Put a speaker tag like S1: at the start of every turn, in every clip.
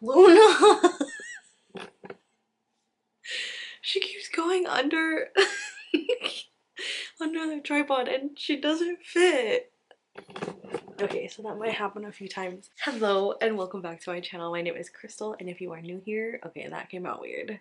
S1: Luna! She keeps going under under the tripod and she doesn't fit. Okay, so that might happen a few times. Hello and welcome back to my channel. My name is Crystal, and if you are new here, okay, that came out weird.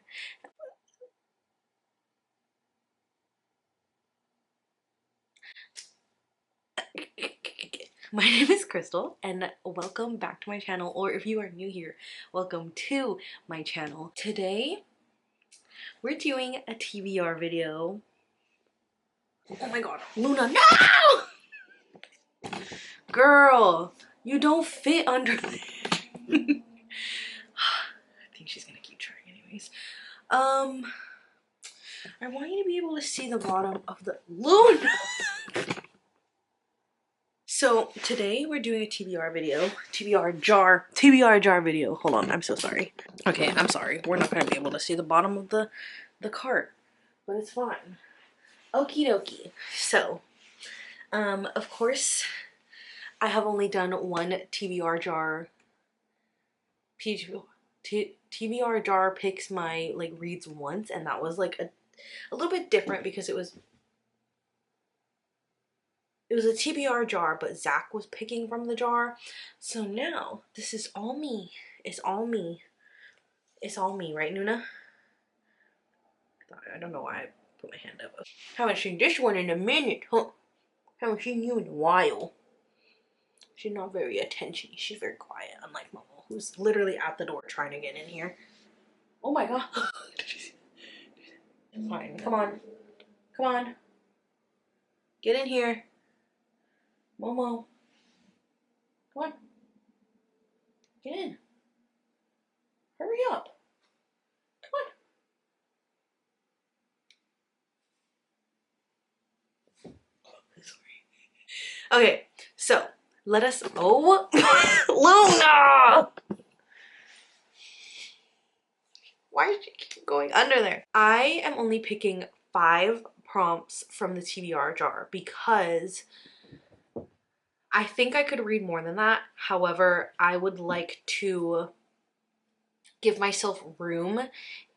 S1: My name is Crystal and welcome back to my channel, or if you are new here, welcome to my channel. Today, we're doing a TBR video. Oh my god, Luna, no! Girl, you don't fit under there. I think she's gonna keep trying anyways. I want you to be able to see the bottom of the Luna. So today we're doing a TBR video, TBR jar video. Hold on, I'm so sorry. Okay, I'm sorry. We're not gonna be able to see the bottom of the cart, but it's fine. Okie dokie. So, of course, I have only done one TBR jar. TBR jar picks my reads once, and that was like a little bit different because it was a TBR jar, but Zach was picking from the jar. So now this is all me. It's all me. It's all me, right, Nuna? I don't know why I put my hand up. Haven't seen this one in a minute, huh? Haven't seen you in a while. She's not very attention-y. She's very quiet, unlike Momo, who's literally at the door trying to get in here. Oh my god. Fine, come on. Come on. Get in here. Momo. Come on. Get in. Hurry up. Come on. Sorry. Okay, so let us. Oh, Luna! Why did you keep going under there? I am only picking 5 prompts from the TBR jar because I think I could read more than that. However, I would like to give myself room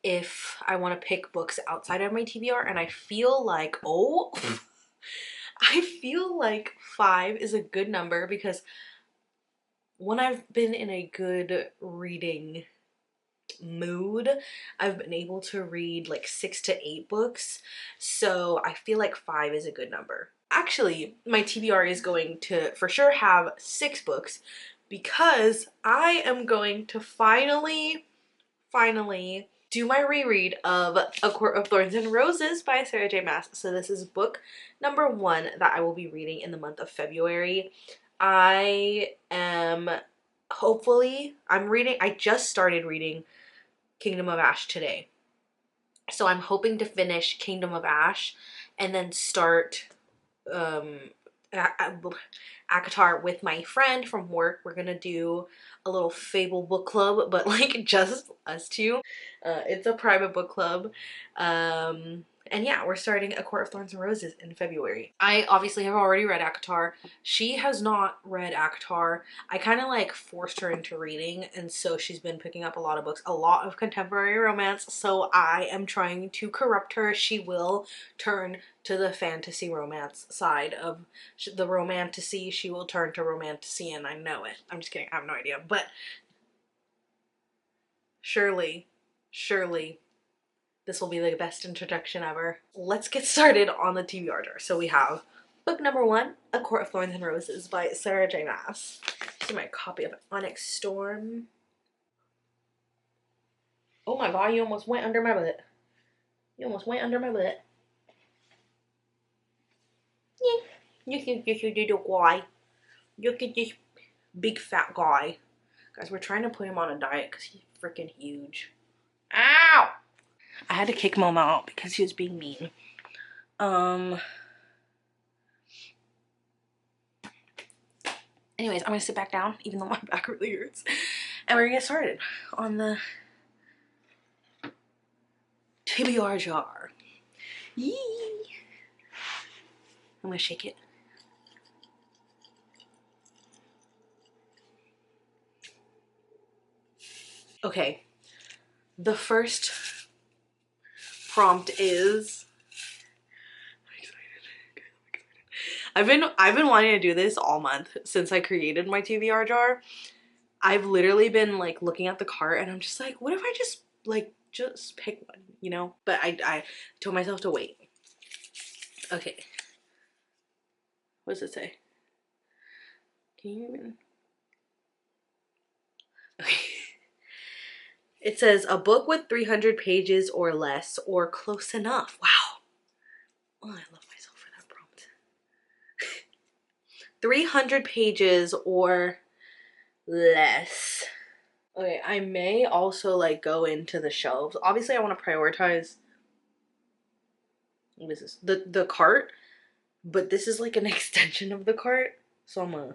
S1: if I want to pick books outside of my TBR, and I feel like, I feel like 5 is a good number because when I've been in a good reading mood, I've been able to read like 6 to 8 books, so I feel like 5 is a good number. Actually, my TBR is going to for sure have 6 books because I am going to finally do my reread of A Court of Thorns and Roses by Sarah J Maas. So this is book number 1 that I will be reading in the month of February. I just started reading Kingdom of Ash today. So I'm hoping to finish Kingdom of Ash and then start ACOTAR with my friend from work. We're gonna do a little Fable book club, but like just us two. It's a private book club. And yeah, we're starting A Court of Thorns and Roses in February. I obviously have already read ACOTAR. She has not read ACOTAR. I kind of like forced her into reading, and so she's been picking up a lot of books, a lot of contemporary romance, so I am trying to corrupt her. She will turn to the fantasy romance side of the romantasy. She will turn to romantasy, and I know it. I'm just kidding. I have no idea. But surely, this will be the best introduction ever. Let's get started on the TBR jar. So we have book number 1, A Court of Thorns and Roses by Sarah J Maas. This is my copy of Onyx Storm. Oh my god, you almost went under my butt. You almost went under my butt. Yeah. You little guy. Look at this big fat guy. Guys, we're trying to put him on a diet because he's freaking huge. Ow! I had to kick Momo out because he was being mean. Anyways, I'm gonna sit back down even though my back really hurts. And we're gonna get started on the TBR jar. Yee! I'm gonna shake it. Okay, the first prompt is, I've been wanting to do this all month since I created my TBR jar. I've literally been like looking at the cart and I'm just like, what if I just pick one, you know? But I told myself to wait. Okay. What does it say? Can you even? Okay. It says a book with 300 pages or less or close enough. Wow. Oh, I love myself for that prompt. 300 pages or less. Okay, I may also like go into the shelves. Obviously, I want to prioritize, what is this? The cart, but this is like an extension of the cart. So I'm gonna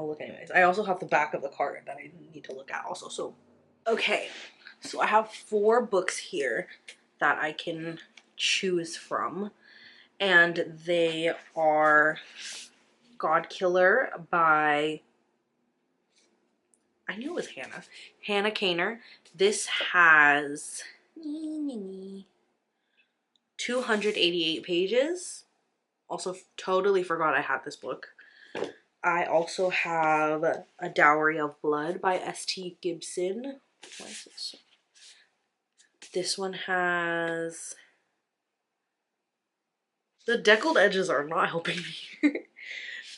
S1: look anyways. I also have the back of the cart that I need to look at also. So okay. So I have 4 books here that I can choose from, and they are God Killer by, I knew it was Hannah Kaner. This has 288 pages. Also totally forgot I had this book. I also have A Dowry of Blood by S.T. Gibson. Why is this? This one has, the deckled edges are not helping me.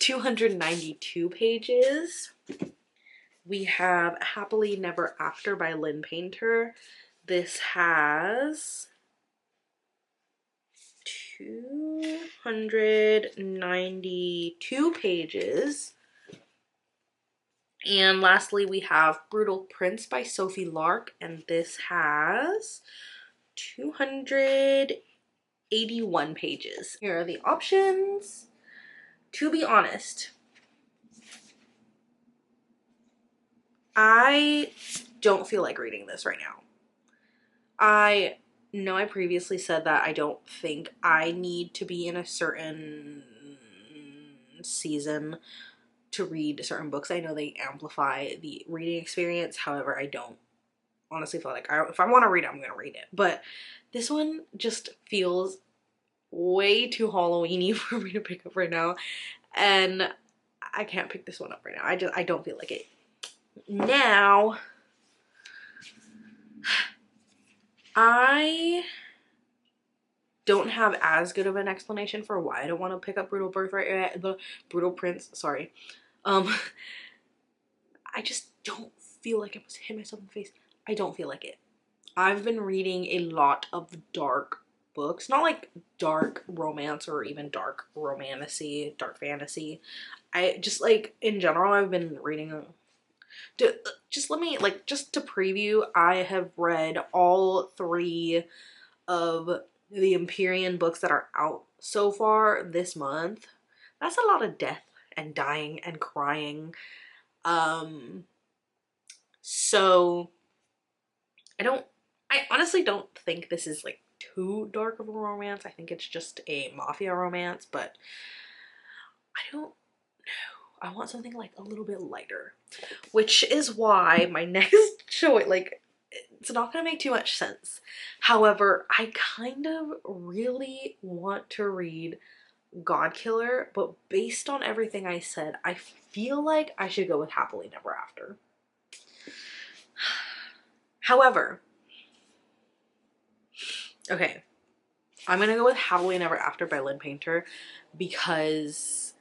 S1: 292 pages. We have Happily Never After by Lynn Painter. This has 292 pages. And lastly, we have Brutal Prince by Sophie Lark, and this has 281 pages. Here are the options. To be honest, I don't feel like reading this right now. I know I previously said that I don't think I need to be in a certain season to read certain books. I know they amplify the reading experience. However, I don't honestly feel like if I want to read it, I'm going to read it. But this one just feels way too Halloweeny for me to pick up right now. And I can't pick this one up right now. I don't feel like it. Now, I don't have as good of an explanation for why I don't want to pick up Brutal Birthright, the Brutal Prince, sorry. I just don't feel like I must hit myself in the face. I don't feel like it. I've been reading a lot of dark books, not like dark romance or even dark romantasy, dark fantasy. I just like, in general, I've been reading, just let me, like, just to preview, I have read all 3 of the Empyrean books that are out so far this month. That's a lot of death and dying and crying. So I honestly don't think this is like too dark of a romance. I think it's just a mafia romance, but I don't know. I want something like a little bit lighter, which is why my next choice, like, it's not gonna make too much sense. However, I kind of really want to read God Killer, but based on everything I said, I feel like I should go with Happily Never After. However, okay, I'm gonna go with Happily Never After by Lynn Painter because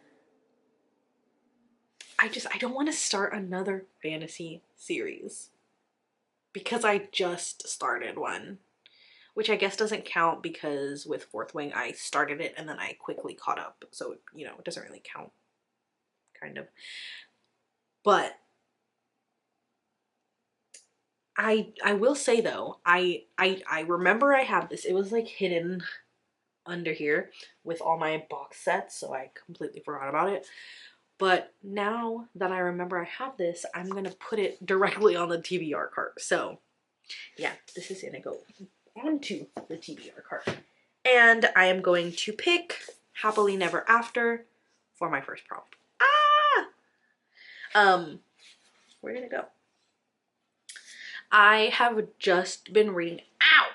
S1: I don't want to start another fantasy series because I just started one, which I guess doesn't count because with Fourth Wing I started it and then I quickly caught up, so you know, it doesn't really count, kind of. But I will say though, I remember I had this. It was like hidden under here with all my box sets, so I completely forgot about it. But now that I remember I have this, I'm gonna put it directly on the TBR cart. So yeah, this is gonna go onto the TBR cart. And I am going to pick Happily Never After for my first prompt. Ah! Where did it go? I have just been reading, ow!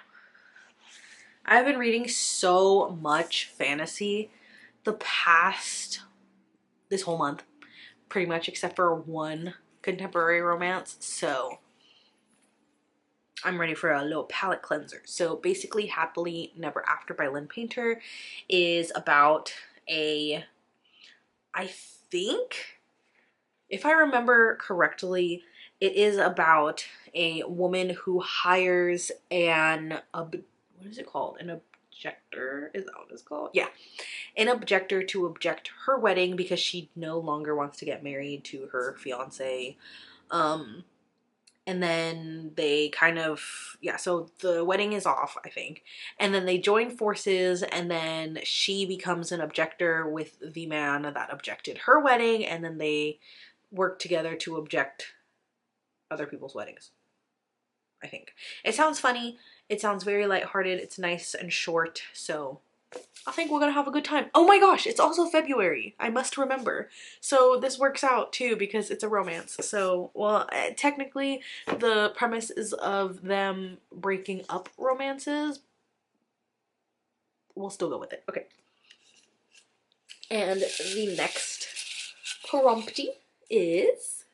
S1: I've been reading so much fantasy the past, this whole month, pretty much, except for one contemporary romance. So I'm ready for a little palate cleanser. So basically, Happily Never After by Lynn Painter is about a, I think, if I remember correctly, it is about a woman who hires what is it called? An objector? Is that what it's called? Yeah. An objector to object her wedding because she no longer wants to get married to her fiance. And then they kind of, yeah, so the wedding is off, I think. And then they join forces, and then she becomes an objector with the man that objected her wedding, and then they work together to object other people's weddings, I think. It sounds funny. It sounds very lighthearted. It's nice and short, so I think we're gonna have a good time. Oh my gosh, it's also February. I must remember. So this works out too because it's a romance. So, well, technically the premise is of them breaking up romances. We'll still go with it. Okay. And the next prompty is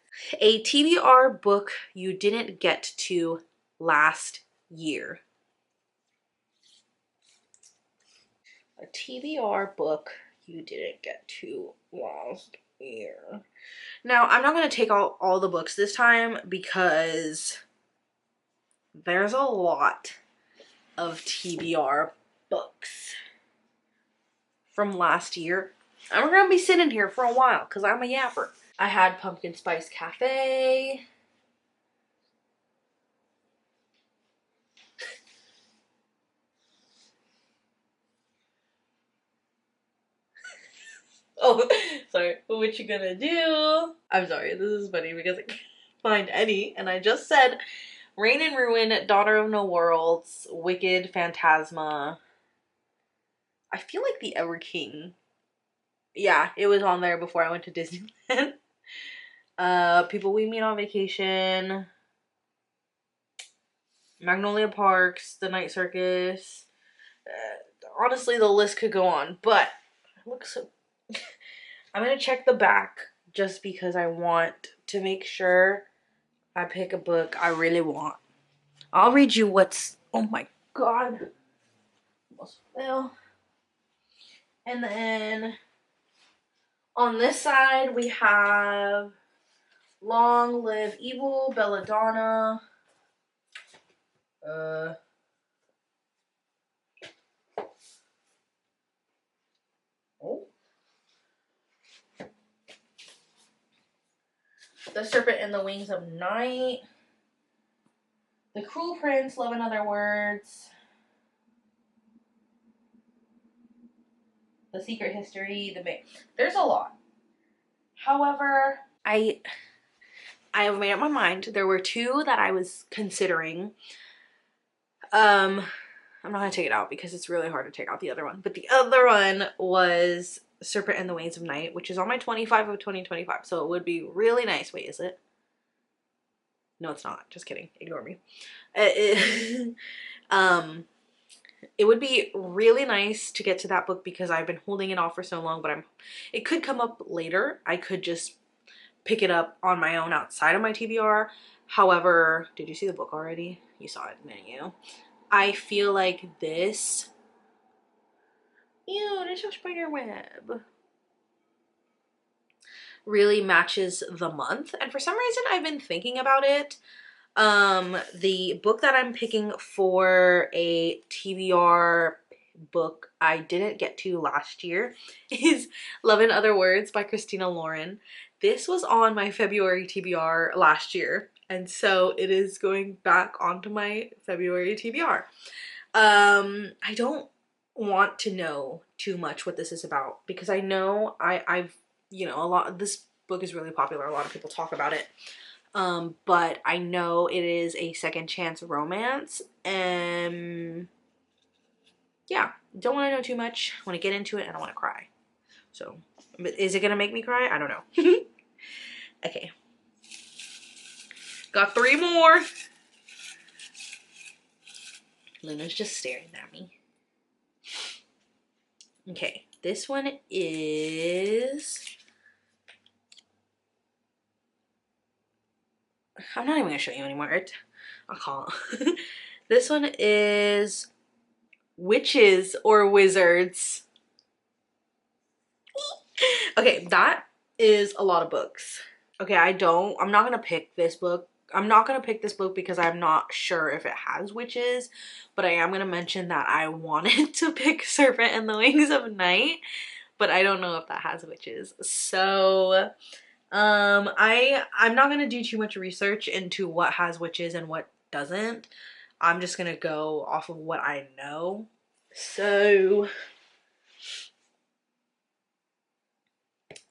S1: a TBR book you didn't get to last year. A TBR book you didn't get to last year. Now, I'm not going to take all the books this time because there's a lot of TBR books from last year. And we're going to be sitting here for a while because I'm a yapper. I had Pumpkin Spice Cafe. Oh, sorry. What you gonna do? I'm sorry, this is funny because I can't find any. And I just said Reign and Ruin, Daughter of No Worlds, Wicked, Phantasma. I feel like the Ever King. Yeah, it was on there before I went to Disneyland. People We Meet on Vacation. Magnolia Parks, The Night Circus. Honestly, the list could go on, but it looks so... I'm gonna check the back just because I want to make sure I pick a book I really want. I'll read you what's... Oh my god. Almost fell. And then on this side we have Long Live Evil, Belladonna. Oh. The Serpent and the Wings of Night. The Cruel Prince, Love in Other Words. The Secret History. There's a lot. However, I have made up my mind. There were two that I was considering. I'm not gonna take it out because it's really hard to take out the other one. But the other one was Serpent and the Wings of Night, which is on my 25 of 2025. So it would be really nice. Wait, is it? No, it's not. Just kidding. Ignore me. It would be really nice to get to that book because I've been holding it off for so long, but it could come up later. I could just pick it up on my own outside of my TBR. However, did you see the book already? You saw it, didn't you? I feel like this... Ew, there's a spider web. Really matches the month. And for some reason, I've been thinking about it. The book that I'm picking for a TBR book I didn't get to last year is Love in Other Words by Christina Lauren. This was on my February TBR last year, and so it is going back onto my February TBR. I don't want to know too much what this is about because I know I've, you know, this book is really popular. A lot of people talk about it. But I know it is a second chance romance, and yeah, don't want to know too much. I want to get into it and I want to cry. So, is it gonna make me cry? I don't know. Okay. Got three more. Luna's just staring at me. Okay, this one is... I'm not even gonna show you anymore. I'll call it. This one is Witches or Wizards. Okay, that is a lot of books. Okay, I'm not gonna pick this book. I'm not gonna pick this book because I'm not sure if it has witches, but I am gonna mention that I wanted to pick Serpent and the Wings of Night, but I don't know if that has witches. So I'm not gonna do too much research into what has witches and what doesn't. I'm just gonna go off of what I know. So,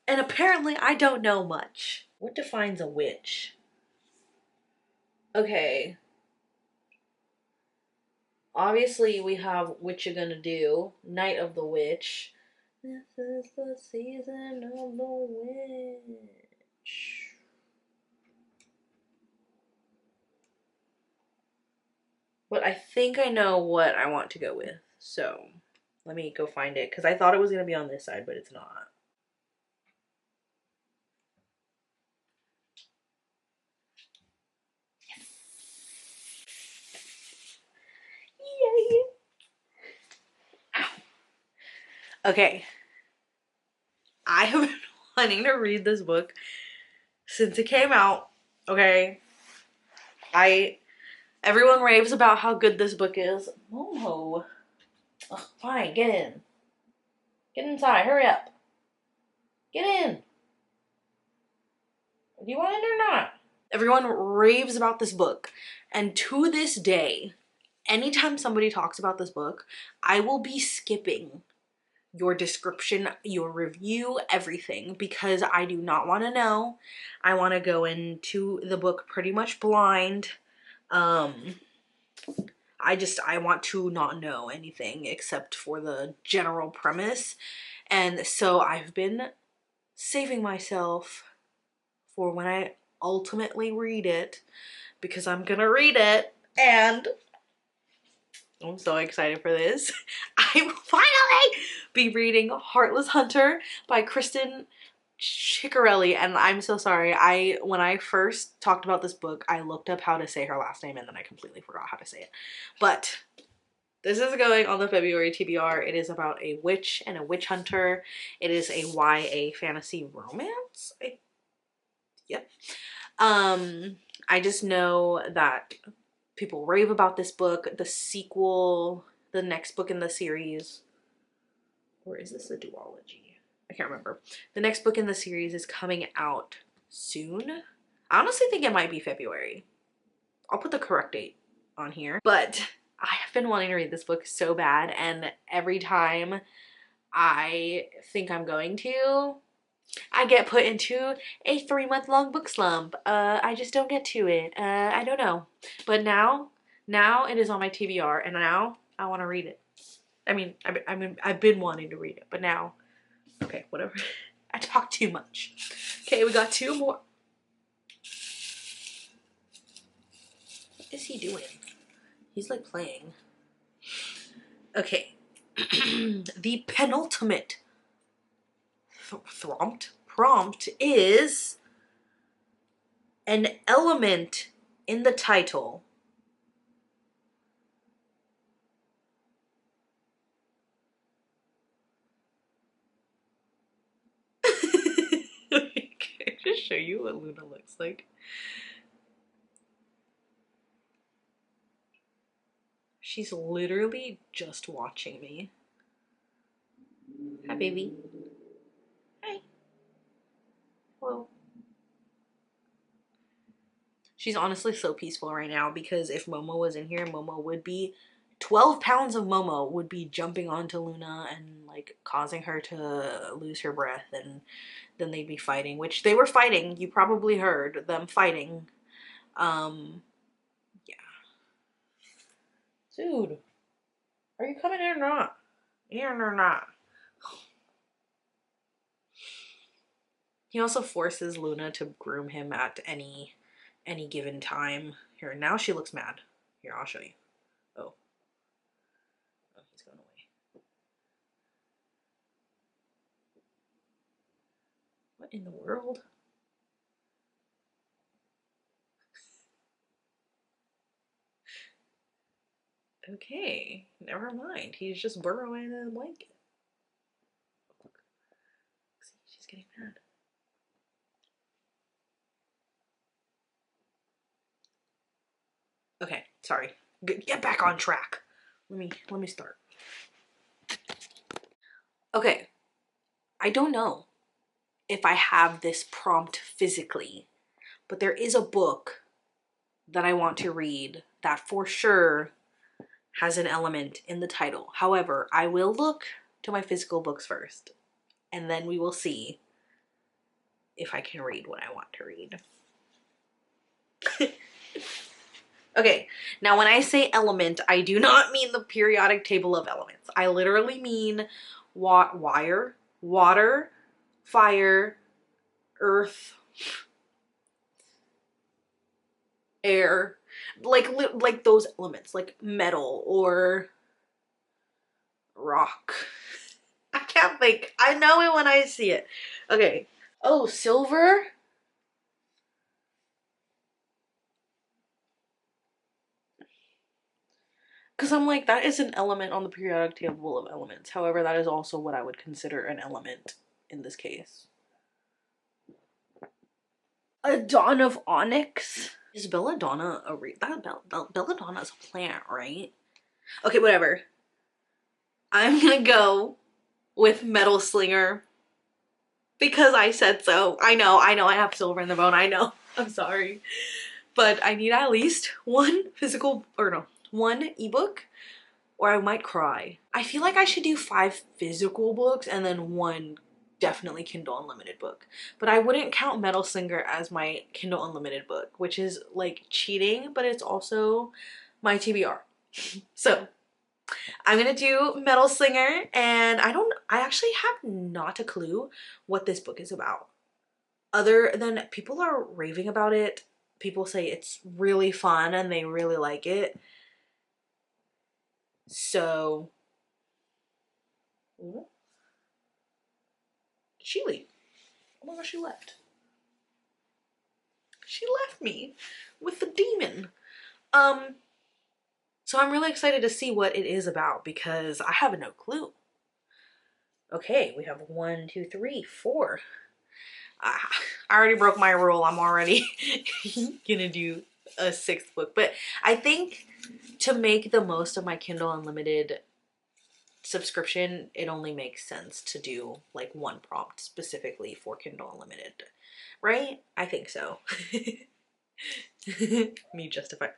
S1: and apparently I don't know much. What defines a witch? Okay. Obviously we have What You Gonna Do, Night of the Witch. This is the season of the witch. But I think I know what I want to go with. So let me go find it because I thought it was going to be on this side, but it's not. Yay! Ow. Okay. I have been wanting to read this book since it came out. Okay. Everyone raves about how good this book is. Momo. Ugh, fine, get in. Get inside, hurry up. Get in. Do you want it or not? Everyone raves about this book. And to this day, anytime somebody talks about this book, I will be skipping your description, your review, everything, because I do not want to know. I want to go into the book pretty much blind. I want to not know anything except for the general premise. And so I've been saving myself for when I ultimately read it, because I'm gonna read it and I'm so excited for this. I will finally be reading Heartless Hunter by Kristen Ciccarelli, and I'm so sorry. When I first talked about this book, I looked up how to say her last name and then I completely forgot how to say it. But this is going on the February TBR. It is about a witch and a witch hunter. It is a YA fantasy romance. Yep. I just know that people rave about this book. The sequel, the next book in the series, or is this a duology? I can't remember. The next book in the series is coming out soon. I honestly think it might be February. I'll put the correct date on here. But I have been wanting to read this book so bad, and every time I think I'm going to, I get put into a 3-month-long book slump. I just don't get to it. I don't know. But now it is on my TBR, and now I want to read it. I mean, I've been wanting to read it, but now, okay, whatever. I talk too much. Okay, we got 2 more. What is he doing? He's like playing. Okay. The penultimate prompt is an element in the title. Can I just show you what Luna looks like? She's literally just watching me. Hi, baby. Hi. Hello. She's honestly so peaceful right now because if Momo was in here, Momo would be 12 pounds of Momo would be jumping onto Luna and like causing her to lose her breath, and then they'd be fighting, which they were fighting. You probably heard them fighting. Yeah. Dude, are you coming in or not? In or not? He also forces Luna to groom him at any given time. Here, now she looks mad. Here, I'll show you. Oh. in the world? Okay, never mind. He's just burrowing in a blanket. See, she's getting mad. Okay, sorry. Get back on track. Let me start. Okay, I don't know if I have this prompt physically, but there is a book that I want to read that for sure has an element in the title. However, I will look to my physical books first, and then we will see if I can read what I want to read. Okay, now when I say element, I do not mean the periodic table of elements. I literally mean water, fire, earth, air, like those elements, like metal or rock. I can't think. I know it when I see it. Okay. Oh, silver? Because I'm like, that is an element on the periodic table of elements. However, that is also what I would consider an element in this case. A dawn of onyx? Is belladonna a belladonna is a plant, right? Okay, whatever. I'm gonna go with metal slinger because I said so. I know I have silver in the bone. I know. I'm sorry. But I need at least one one ebook or I might cry. I feel like I should do 5 physical books and then one definitely Kindle Unlimited book. But I wouldn't count Metal Slinger as my Kindle Unlimited book, which is like cheating, but it's also my TBR. So I'm gonna do Metal Slinger, and I actually have not a clue what this book is about. Other than people are raving about it. People say it's really fun and they really like it. So, did she leave? Oh my gosh, she left. She left me with the demon. So I'm really excited to see what it is about because I have no clue. Okay, we have 1, 2, 3, 4. I already broke my rule. I'm already gonna do a 6th book. But I think to make the most of my Kindle Unlimited subscription, it only makes sense to do like one prompt specifically for Kindle Unlimited, right? I think so. me justifying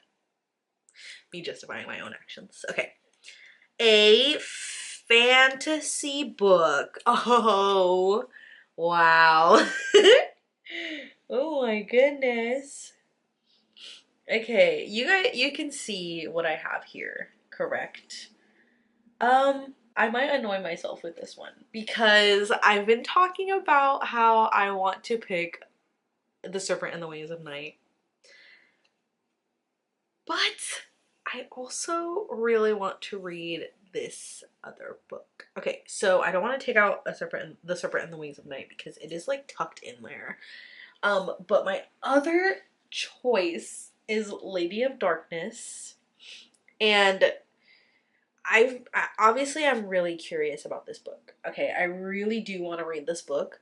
S1: my own actions. Okay, a fantasy book. Oh wow. Oh my goodness. Okay, you can see what I have here, correct? I might annoy myself with this one because I've been talking about how I want to pick The Serpent and the Wings of Night. But I also really want to read this other book. Okay, so I don't want to take out The Serpent and the Wings of Night because it is like tucked in there. But my other choice is Lady of Darkness. And obviously I'm really curious about this book. Okay, I really do want to read this book,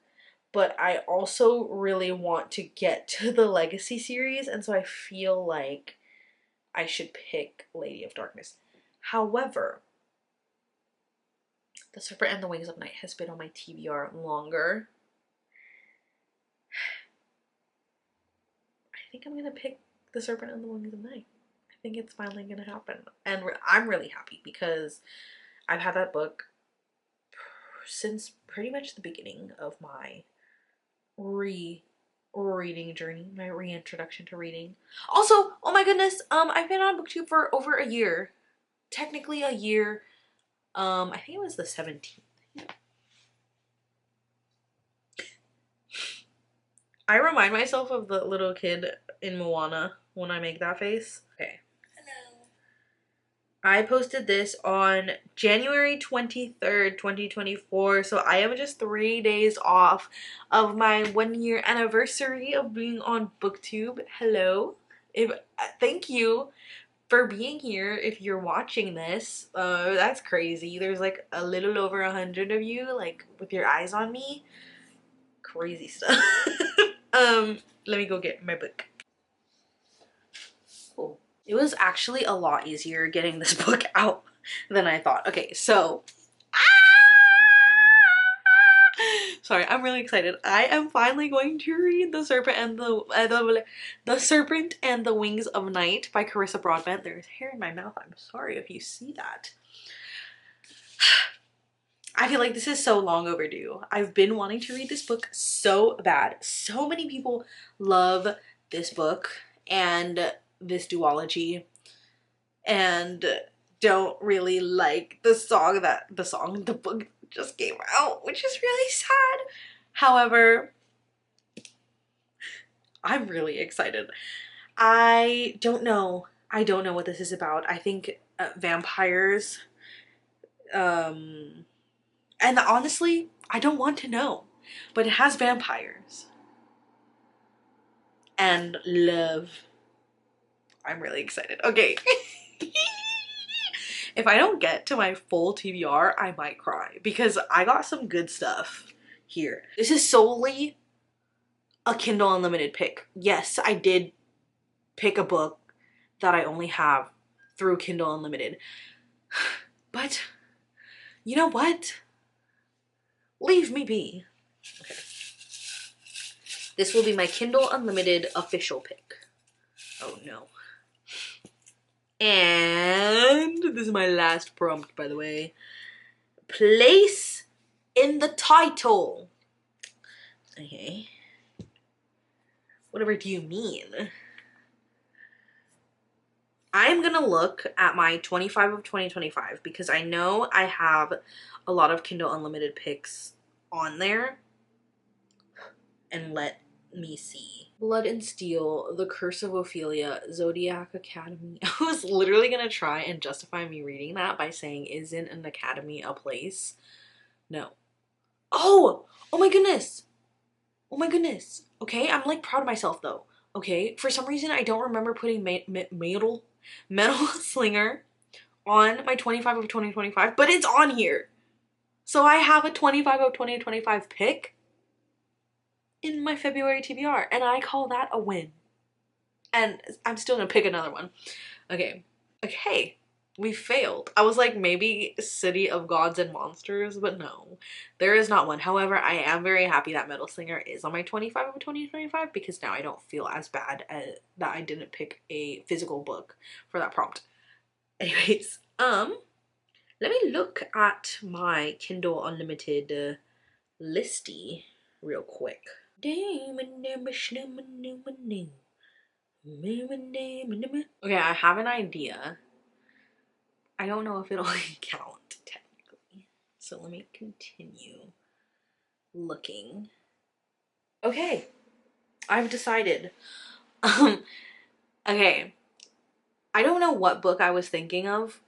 S1: but I also really want to get to the Legacy series, and so I feel like I should pick Lady of Darkness. However, The Serpent and the Wings of Night has been on my TBR longer. I think I'm gonna pick The Serpent and the Wings of Night. I think it's finally gonna happen, and I'm really happy because I've had that book since pretty much the beginning of my reading journey, my reintroduction to reading. Also, oh my goodness, I've been on BookTube for over a year. Technically a year. I think it was the 17th. I remind myself of the little kid in Moana when I make that face. Okay. I posted this on January 23rd, 2024. So I am just 3 days off of my 1 year anniversary of being on BookTube. Hello. Thank you for being here. If you're watching this, that's crazy. There's like a little over 100 of you, like with your eyes on me. Crazy stuff. Let me go get my book. Cool. It was actually a lot easier getting this book out than I thought. Okay, so sorry, I'm really excited. I am finally going to read The Serpent and the Serpent and the Wings of Night by Carissa Broadbent. There's hair in my mouth. I'm sorry if you see that. I feel like this is so long overdue. I've been wanting to read this book so bad. So many people love this book and this duology and don't really like the book just came out, which is really sad. However, I'm really excited. I don't know what this is about. I think vampires, and honestly, I don't want to know, but it has vampires and love. I'm really excited. Okay. If I don't get to my full TBR, I might cry because I got some good stuff here. This is solely a Kindle Unlimited pick. Yes, I did pick a book that I only have through Kindle Unlimited. But you know what? Leave me be. Okay. This will be my Kindle Unlimited official pick. Oh no. And this is my last prompt, by the way. Place in the title. Okay. Whatever do you mean? I'm gonna look at my 25 of 2025 because I know I have a lot of Kindle Unlimited picks on there. And let me see. Blood and Steel, The Curse of Ophelia, Zodiac Academy. I was literally gonna try and justify me reading that by saying, isn't an academy a place? No. Oh! Oh my goodness! Oh my goodness. Okay, I'm like proud of myself though. Okay, for some reason I don't remember putting Metal Slinger on my 25 of 2025, but it's on here. So I have a 25 of 2025 pick in my February TBR, and I call that a win. And I'm still gonna pick another one. Okay. Okay. We failed. I was like, maybe City of Gods and Monsters, but no. There is not one. However, I am very happy that Metal Slinger is on my 25 of 2025 because now I don't feel as bad that I didn't pick a physical book for that prompt. Anyways, let me look at my Kindle Unlimited listy real quick. Okay, I have an idea. I don't know if it'll count technically. So let me continue looking. Okay, I've decided. Okay, I don't know what book I was thinking of,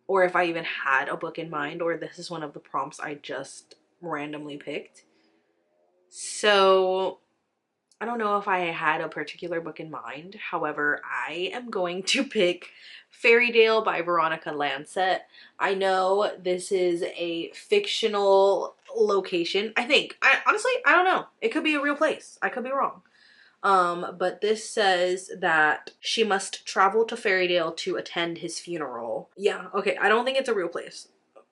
S1: or if I even had a book in mind, or this is one of the prompts I just randomly picked. So I don't know if I had a particular book in mind. However, I am going to pick Fairytale by Veronica Lancet. I know this is a fictional location. Honestly, I don't know. It could be a real place. I could be wrong. But this says that she must travel to Fairytale to attend his funeral. Yeah, okay. I don't think it's a real place.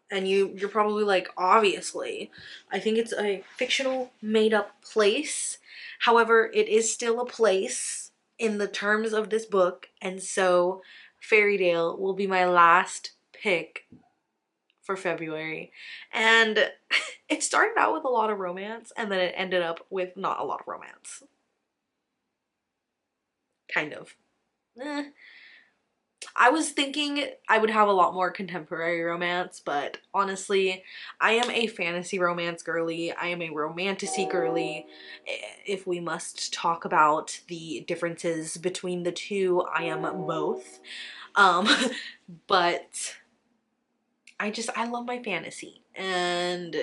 S1: And you're probably like, obviously. I think it's a fictional made up place. However, it is still a place in the terms of this book. And so Fairytale will be my last pick for February. And it started out with a lot of romance and then it ended up with not a lot of romance. Kind of. I was thinking I would have a lot more contemporary romance, but honestly, I am a fantasy romance girly. I am a romantasy girly. If we must talk about the differences between the two, I am both. Um, but I love my fantasy. And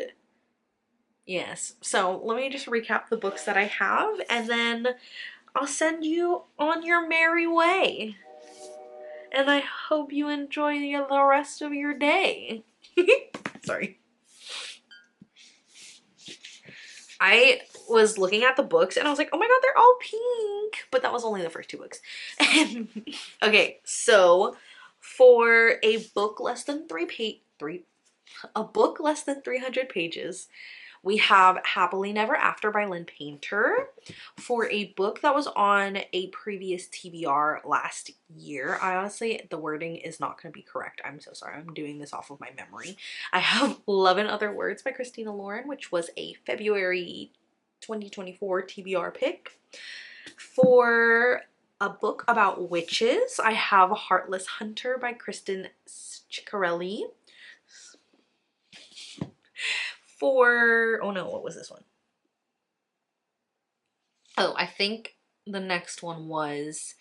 S1: yes, so let me just recap the books that I have, and then I'll send you on your merry way. And I hope you enjoy the rest of your day. Sorry. I was looking at the books and I was like, oh my god, they're all pink. But that was only the first two books. Okay, so for a book less than a book less than 300 pages, we have Happily Never After by Lynn Painter. For a book that was on a previous TBR last year, I honestly, the wording is not going to be correct. I'm so sorry. I'm doing this off of my memory. I have Love in Other Words by Christina Lauren, which was a February 2024 TBR pick. For a book about witches, I have Heartless Hunter by Kristen Ciccarelli. For, oh no, what was this one? Oh, I think the next one was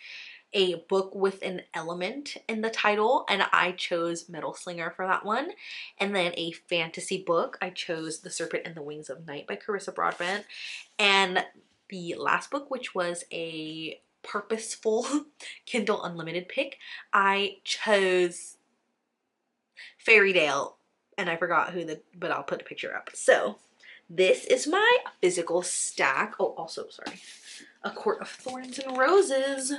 S1: a book with an element in the title, and I chose Metal Slinger for that one. And then a fantasy book, I chose The Serpent and the Wings of Night by Carissa Broadbent. And the last book, which was a purposeful Kindle Unlimited pick, I chose Fairy and I forgot who but I'll put a picture up. So this is my physical stack. Oh, also, sorry, A Court of Thorns and Roses.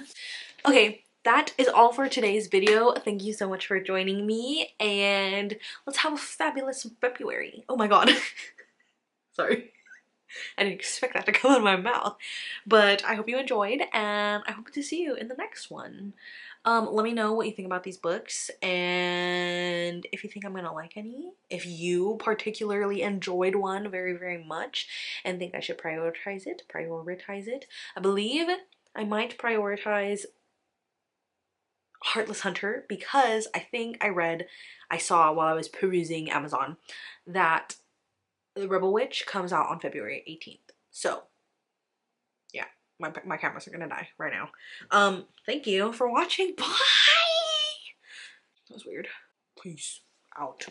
S1: Okay, that is all for today's video. Thank you so much for joining me, and let's have a fabulous February. Oh my god. Sorry. I didn't expect that to come out of my mouth. But I hope you enjoyed, and I hope to see you in the next one. Let me know what you think about these books, and if you think I'm gonna like any. If you particularly enjoyed one very, very much and think I should prioritize it. I believe I might prioritize Heartless Hunter because I saw while I was perusing Amazon that The Rebel Witch comes out on February 18th. So yeah, my cameras are gonna die right now. Thank you for watching. Bye! That was weird. Peace out.